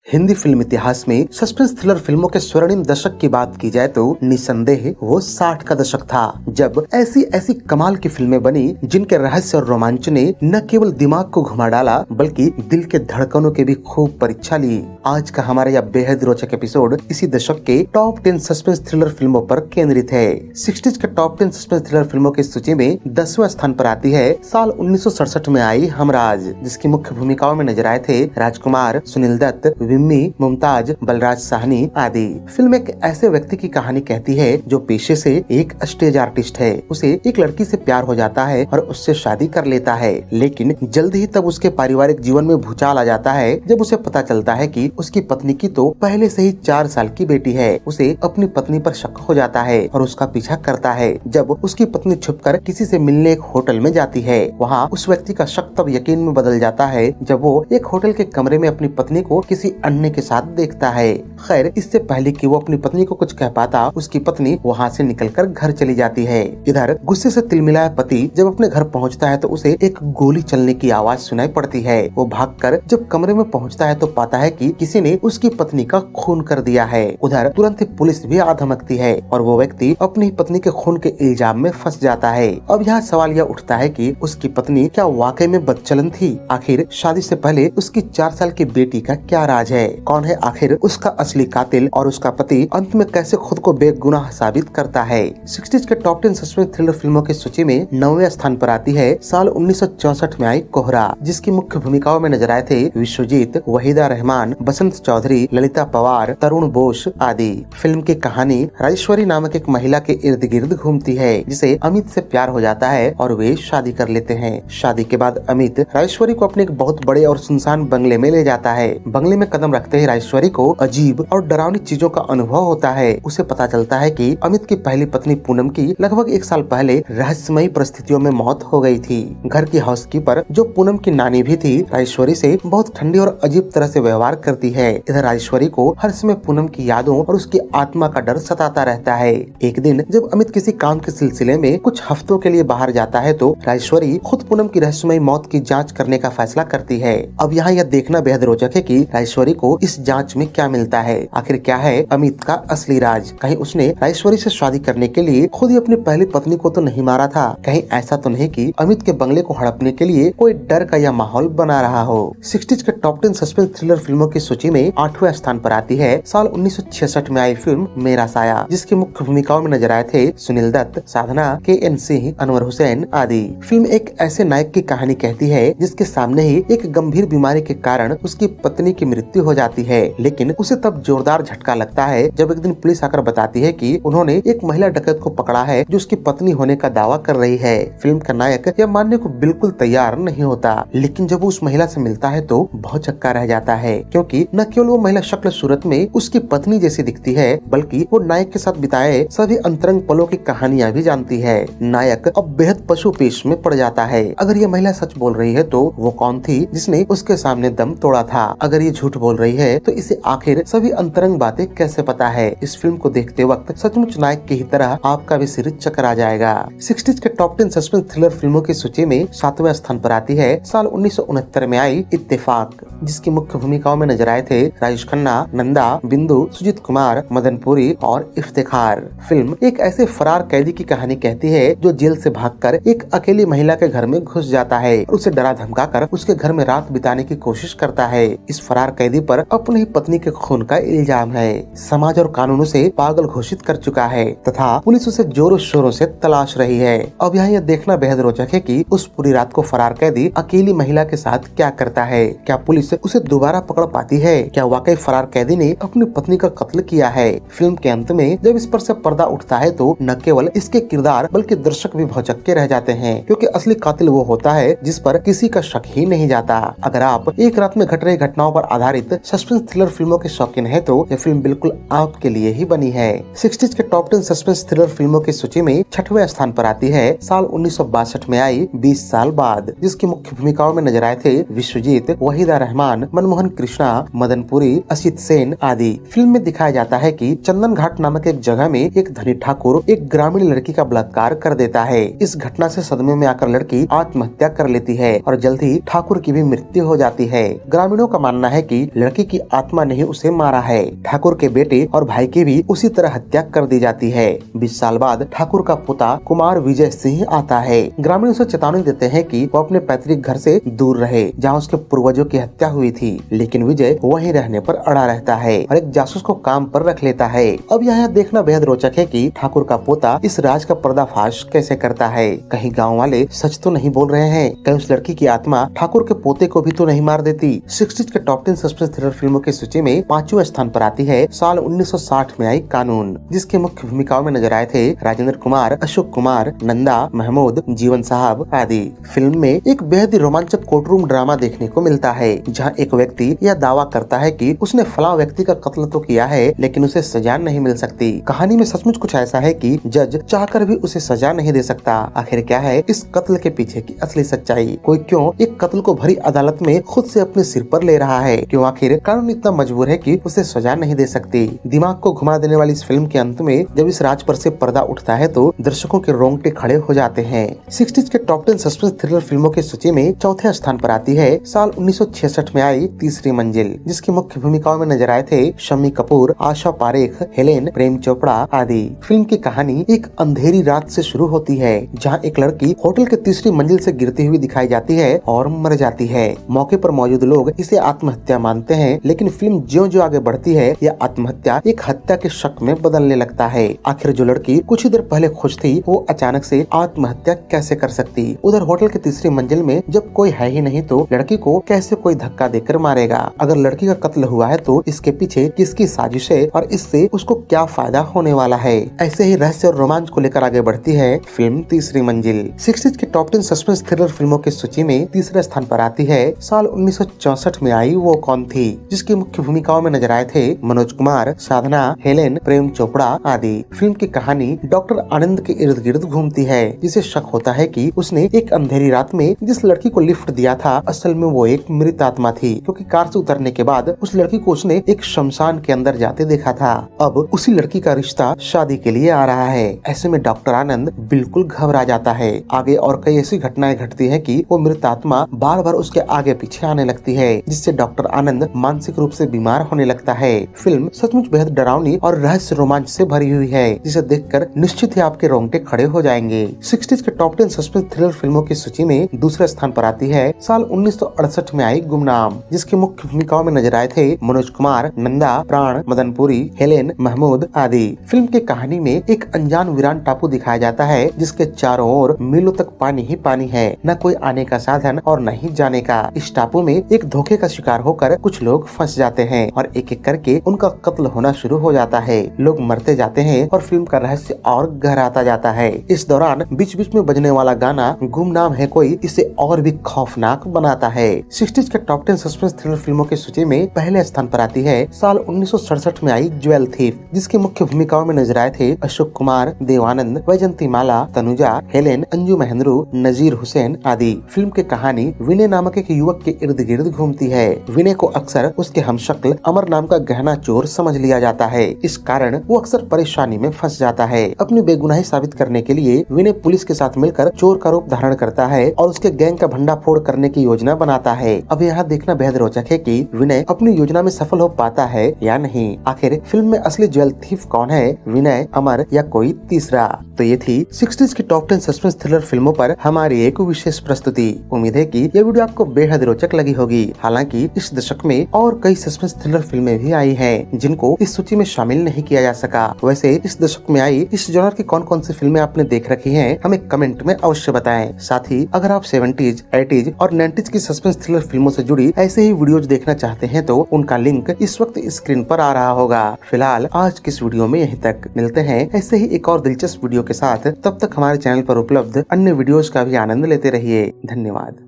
Hindi film इतिहास में suspense thriller फिल्मों के स्वर्णिम दशक की बात की जाए तो निसंदेह वो 60 का दशक था, जब ऐसी ऐसी कमाल की फिल्में बनी जिनके रहस्य और रोमांच ने न केवल दिमाग को घुमा डाला बल्कि दिल के धड़कनों की भी खूब परीक्षा ली। आज का हमारा यह बेहद रोचक एपिसोड इसी दशक के टॉप 10 सस्पेंस थ्रिलर फिल्मों पर केंद्रित है। 60s के टॉप 10 सस्पेंस थ्रिलर फिल्मों की सूची में 10वें स्थान पर आती है साल 1967 में आई हमराज, जिसकी मुख्य भूमिकाओं में नजर आए थे राजकुमार, सुनील दत्त, विम्मी, मुमताज, बलराज साहनी आदि। फिल्म एक ऐसे व्यक्ति की कहानी कहती है जो पेशे से एक स्टेज आर्टिस्ट है। उसे एक लड़की से प्यार हो जाता है और उससे शादी कर लेता है, लेकिन जल्द ही तब उसके पारिवारिक जीवन में भूचाल आ जाता है जब उसे पता चलता है कि उसकी पत्नी की तो पहले से ही 4 साल की बेटी है। उसे अपनी पत्नी पर शक हो जाता है और उसका पीछा करता है। जब उसकी पत्नी छुपकर किसी से मिलने एक होटल में जाती है, वहाँ उस व्यक्ति का शक तब यकीन में बदल जाता है जब वो एक होटल के कमरे में अपनी पत्नी को किसी अन्य के साथ देखता है। खैर, इससे पहले कि वो अपनी पत्नी को कुछ कह पाता, उसकी पत्नी वहाँ से निकलकर घर चली जाती है। इधर गुस्से से तिलमिलाया पति जब अपने घर पहुँचता है तो उसे एक गोली चलने की आवाज सुनाई पड़ती है। वो भागकर जब कमरे में पहुँचता है तो पाता है कि किसी ने उसकी पत्नी का खून कर दिया है। उधर तुरंत ही पुलिस भी आ धमकती है और वो व्यक्ति अपनी पत्नी के खून के इल्जाम में फंस जाता है। अब यहाँ सवाल यह उठता है कि उसकी पत्नी क्या वाकई में बदचलन थी? आखिर शादी से पहले उसकी 4 साल की बेटी का क्या राज है? कौन है आखिर उसका असली कातिल और उसका पति अंत में कैसे खुद को बेगुनाह साबित करता है? 60s के टॉप 10 सस्पेंस थ्रिलर फिल्मों की सूची में 9वें स्थान पर आती है साल 1964 में आई कोहरा, जिसकी मुख्य भूमिकाओं में नजर आए थे विश्वजीत, वहीदा रहमान, बसंत चौधरी, ललिता पवार, तरुण बोस आदि। फिल्म की कहानी राजेश्वरी नामक एक महिला के इर्द गिर्द घूमती है जिसे अमित से प्यार हो जाता है और वे शादी कर लेते हैं। शादी के बाद अमित राजेश्वरी को अपने एक बहुत बड़े और सुनसान बंगले में ले जाता है। बंगले में कदम रखते ही राजेश्वरी को अजीब और डरावनी चीजों का अनुभव होता है। उसे पता चलता है कि अमित की पहली पत्नी पूनम की लगभग 1 साल पहले रहस्यमयी परिस्थितियों में मौत हो गई थी। घर की हाउसकीपर जो पूनम की नानी भी थी, राजेश्वरी से बहुत ठंडी और अजीब तरह से व्यवहार करती है। इधर राजेश्वरी को हर समय पूनम की यादों और उसकी आत्मा का डर सताता रहता है। एक दिन जब अमित किसी काम के सिलसिले में कुछ हफ्तों के लिए बाहर जाता है तो राजेश्वरी खुद पूनम की रहस्यमयी मौत की जांच करने का फैसला करती है। अब यहाँ यह देखना बेहद रोचक है कि राजेश्वरी को इस जांच में क्या मिलता है। आखिर क्या है अमित का असली राज? कहीं उसने राजेश्वरी से शादी करने के लिए खुद ही अपनी पहली पत्नी को तो नहीं मारा था? कहीं ऐसा तो नहीं कि अमित के बंगले को हड़पने के लिए कोई डर का यह माहौल बना रहा हो? 60s के टॉप 10 सस्पेंस थ्रिलर फिल्मों की सूची में 8वें स्थान पर आती है साल 1966 में आई फिल्म मेरा साया, जिसकी मुख्य भूमिकाओं में नजर आए थे सुनील दत्त, साधना, के.एन. सिंह, अनवर हुसैन आदि। फिल्म एक ऐसे नायक की कहानी कहती है जिसके सामने ही एक गंभीर बीमारी के कारण उसकी पत्नी की मृत्यु हो जाती है, लेकिन उसे तब जोरदार झटका लगता है जब एक दिन पुलिस आकर बताती है कि उन्होंने एक महिला डकैत को पकड़ा है जो उसकी पत्नी होने का दावा कर रही है। फिल्म का नायक यह मानने को बिल्कुल तैयार नहीं होता, लेकिन जब वो उस महिला से मिलता है तो बहुत चक्का रह जाता है, क्योंकि न केवल वो महिला शक्ल सूरत में उसकी पत्नी जैसी दिखती है बल्कि वो नायक के साथ बिताए सभी अंतरंग पलों की कहानियां भी जानती है। नायक अब बेहद पशु पेश में पड़ जाता है। अगर ये महिला सच बोल रही है तो वो कौन थी जिसने उसके सामने दम तोड़ा था? अगर ये झूठ बोल रही है तो इसे आखिर सभी अंतरंग बातें कैसे पता है? इस फिल्म को देखते वक्त सचमुच नायक की ही तरह आपका भी सिर चकरा जाएगा। 60s के टॉप 10 सस्पेंस थ्रिलर फिल्मों की सूची में 7वें स्थान पर आती है साल 1969 में आई इत्तेफाक, जिसकी मुख्य भूमिकाओं में नजर आए थे राजेश खन्ना, नंदा, बिंदु, सुजीत कुमार, मदनपुरी और इफ्तिखार। फिल्म एक ऐसे फरार कैदी की कहानी कहती है जो जेल से भागकर एक अकेली महिला के घर में घुस जाता है, उसे डरा धमकाकर उसके घर में रात बिताने की कोशिश करता है। इस फरार कैदी पर अपनी पत्नी के खून का इल्जाम है। समाज और कानून उसे पागल घोषित कर चुका है तथा पुलिस उसे जोरों शोरों से तलाश रही है। अब यहाँ यह देखना बेहद रोचक है कि उस पूरी रात को फरार कैदी अकेली महिला के साथ क्या करता है। क्या पुलिस उसे दोबारा पकड़ पाती है? क्या वाकई फरार कैदी ने अपनी पत्नी का कत्ल किया है? फिल्म के अंत में जब इस पर से पर्दा उठता है तो न केवल इसके किरदार बल्कि दर्शक भी भौचक्के रह जाते हैं, क्योंकि असली कातिल वो होता है जिस पर किसी का शक ही नहीं जाता। अगर आप एक रात में घट रही घटनाओं पर आधारित सस्पेंस थ्रिलर फिल्मों के शौकीन हैं तो यह फिल्म बिल्कुल आपके लिए ही बनी है। 60s के टॉप 10 सस्पेंस थ्रिलर फिल्मों की सूची में 6वें स्थान पर आती है साल 1962 में आई 20 साल बाद, जिसकी मुख्य भूमिकाओं में नजर आए थे विश्वजीत, वहीदा रहमान, मनमोहन कृष्णा, मदन पुरी, असित सेन आदि। फिल्म में दिखाया जाता है कि चंदन घाट नामक एक जगह में एक धनी ठाकुर एक ग्रामीण लड़की का बलात्कार कर देता है। इस घटना से सदमे में आकर लड़की आत्महत्या कर लेती है और जल्द ही ठाकुर की भी मृत्यु हो जाती है। ग्रामीणों का मानना है कि लड़की की आत्मा ने ही उसे मारा है। ठाकुर के बेटे और भाई की भी उसी तरह हत्या कर दी जाती है। 20 साल बाद ठाकुर का पोता कुमार विजय सिंह आता है। ग्रामीण उसे चेतावनी देते हैं कि वो अपने पैतृक घर से दूर रहे जहाँ उसके पूर्वजों की हत्या हुई थी, लेकिन विजय वहीं रहने पर अड़ा रहता है और एक जासूस को काम पर रख लेता है। अब यह देखना बेहद रोचक है कि ठाकुर का पोता इस राज का पर्दाफाश कैसे करता है। कहीं गाँव वाले सच तो नहीं बोल रहे हैं, कहीं उस लड़की की आत्मा ठाकुर के पोते को भी तो नहीं मार देती। 60s के टॉप 10 सस्पेंस थ्रिलर फिल्मों की सूची में 5वें स्थान पर आती है साल 1960 में आई कानून, जिसके मुख्य भूमिकाओं में नजर आए थे राजेंद्र कुमार, अशोक कुमार, नंदा, महमूद, जीवन साहब आदि। फिल्म में एक बेहद ही रोमांचक कोर्टरूम ड्रामा देखने को मिलता है, जहां एक व्यक्ति यह दावा करता है कि उसने फलां व्यक्ति का कत्ल तो किया है, लेकिन उसे सजा नहीं मिल सकती। कहानी में सचमुच कुछ ऐसा है कि जज चाहकर भी उसे सजा नहीं दे सकता। आखिर क्या है इस कत्ल के पीछे की असली सच्चाई? कोई क्यों एक कत्ल को भरी अदालत में खुद से अपने सिर पर ले रहा है? क्यों आखिर कानून इतना मजबूर है कि उसे सजा नहीं दे सकती? दिमाग को घुमा देने वाली इस फिल्म के अंत में जब इस राज पर से पर्दा उठता है तो दर्शकों के रोंगटे खड़े हो जाते हैं। 60s के टॉप 10 सस्पेंस थ्रिलर फिल्मों की सूची में चौथे स्थान पर आती है साल 1966 में आई तीसरी मंजिल, जिसकी मुख्य भूमिकाओं में नजर आए थे शम्मी कपूर, आशा पारेख, हेलेन, प्रेम चोपड़ा आदि। फिल्म की कहानी एक अंधेरी रात से शुरू होती है, जहां एक लड़की होटल के तीसरी मंजिल से गिरती हुई दिखाई जाती है और मर जाती है। मौके पर मौजूद लोग इसे आत्महत्या मानते हैं, लेकिन फिल्म ज्यों-ज्यों आगे बढ़ती है यह आत्महत्या एक हत्या के शक में बदलने लगता है। आखिर जो लड़की कुछ ही देर पहले खुश थी वो अचानक से आत्महत्या कैसे कर सकती? उधर होटल की तीसरी मंजिल में जब कोई है ही नहीं तो लड़की को कैसे कोई धक्का देकर मारेगा? अगर लड़की का कत्ल हुआ है तो इसके पीछे किसकी साजिश है और इससे उसको क्या फायदा होने वाला है? ऐसे ही रहस्य और रोमांच को लेकर आगे बढ़ती है फिल्म तीसरी मंजिल। 60s के टॉप 10 सस्पेंस थ्रिलर फिल्मों की सूची में तीसरे स्थान पर आती है साल 1964 में आई वो कौन थी, जिसकी मुख्य भूमिकाओं में नजर आए थे मनोज कुमार, साधना, हेलेन, प्रेम चोपड़ा आदि। फिल्म की कहानी डॉक्टर आनंद के इर्द गिर्द घूमती है, जिसे शक होता है कि उसने एक अंधेरी रात में जिस लड़की को लिफ्ट दिया था असल में वो एक मृत आत्मा थी, क्योंकि कार से उतरने के बाद उस लड़की को उसने एक शमशान के अंदर जाते देखा था। अब उसी लड़की का रिश्ता शादी के लिए आ रहा है। ऐसे में डॉक्टर आनंद बिल्कुल घबरा जाता है। आगे और कई ऐसी घटनाएं घटती हैं कि वो मृत आत्मा बार बार उसके आगे पीछे आने लगती है, जिससे डॉक्टर आनंद मानसिक रूप से बीमार होने लगता है। फिल्म सचमुच बेहद डरावनी और रहस्य रोमांच से भरी हुई है, जिसे देखकर निश्चित ही आपके रोंगटे खड़े हो जाएंगे। 60s के टॉप 10 सस्पेंस थ्रिलर फिल्मों की सूची में दूसरे स्थान पर आती है साल 1968 में आई गुमनाम, जिसकी मुख्य भूमिकाओं में नजर आए थे मनोज कुमार, नंदा, प्राण, मदन पुरी, हेलेन, महमूद आदि। फिल्म की कहानी में एक अनजान वीरान टापू दिखाया जाता है, जिसके चारों ओर मीलों तक पानी ही पानी है, न कोई आने का साधन और न ही जाने का। इस टापू में एक धोखे का शिकार होकर कुछ लोग फंस जाते हैं और एक एक करके उनका कत्ल होना शुरू हो जाता है। लोग मरते जाते हैं और फिल्म का रहस्य और गहराता जाता है। इस दौरान बीच बीच में बजने वाला गाना गुमनाम है कोई इसे और भी खौफनाक बनाता है। 60s के टॉप 10 सस्पेंस थ्रिलर फिल्मों की सूची में पहले स्थान पर आती है साल 1967 में आई ज्वेल थीफ, जिसकी मुख्य भूमिकाओं में नजर आए थे अशोक कुमार, देवानंद, वैजंती माला, तनुजा, हेलेन, अंजू महेंद्रू, नजीर हुसैन आदि। फिल्म की कहानी विनय नामक एक युवक के इर्द गिर्द घूमती है। विनय को अक्सर उसके हमशक्ल अमर नाम का गहना चोर समझ लिया जाता है। इस कारण वो अक्सर परेशानी में फंस जाता है। अपनी बेगुनाही साबित करने के लिए विनय पुलिस के साथ मिलकर चोर का रूप धारण करता है और उसके गैंग का भंडाफोड़ करने की योजना बनाता है। अब यहाँ देखना बेहद रोचक है कि विनय अपनी योजना में सफल हो पाता है या नहीं। आखिर फिल्म में असली ज्वेल थीफ कौन है, विनय, अमर या कोई तीसरा? तो ये थी 60s की टॉप 10 सस्पेंस थ्रिलर फिल्मों पर हमारी एक विशेष प्रस्तुति। उम्मीद है कि ये वीडियो आपको बेहद रोचक लगी होगी। हालांकि इस दशक में और कई सस्पेंस थ्रिलर फिल्में भी आई हैं, जिनको इस सूची में शामिल नहीं किया जा सका। वैसे इस दशक में आई इस जॉनर की कौन कौन सी फिल्में आपने देख रखी हैं, हमें कमेंट में अवश्य बताएं। साथ ही अगर आप 70s, 80s और 90s की सस्पेंस थ्रिलर फिल्मों से जुड़ी ऐसे ही वीडियोज देखना चाहते हैं तो उनका लिंक इस वक्त स्क्रीन पर आ रहा होगा। फिलहाल आज की इस वीडियो में यहीं तक। मिलते हैं ऐसे ही एक और दिलचस्प वीडियो के साथ। तब तक हमारे चैनल पर उपलब्ध अन्य वीडियोज का भी आनंद लेते रहिए। धन्यवाद।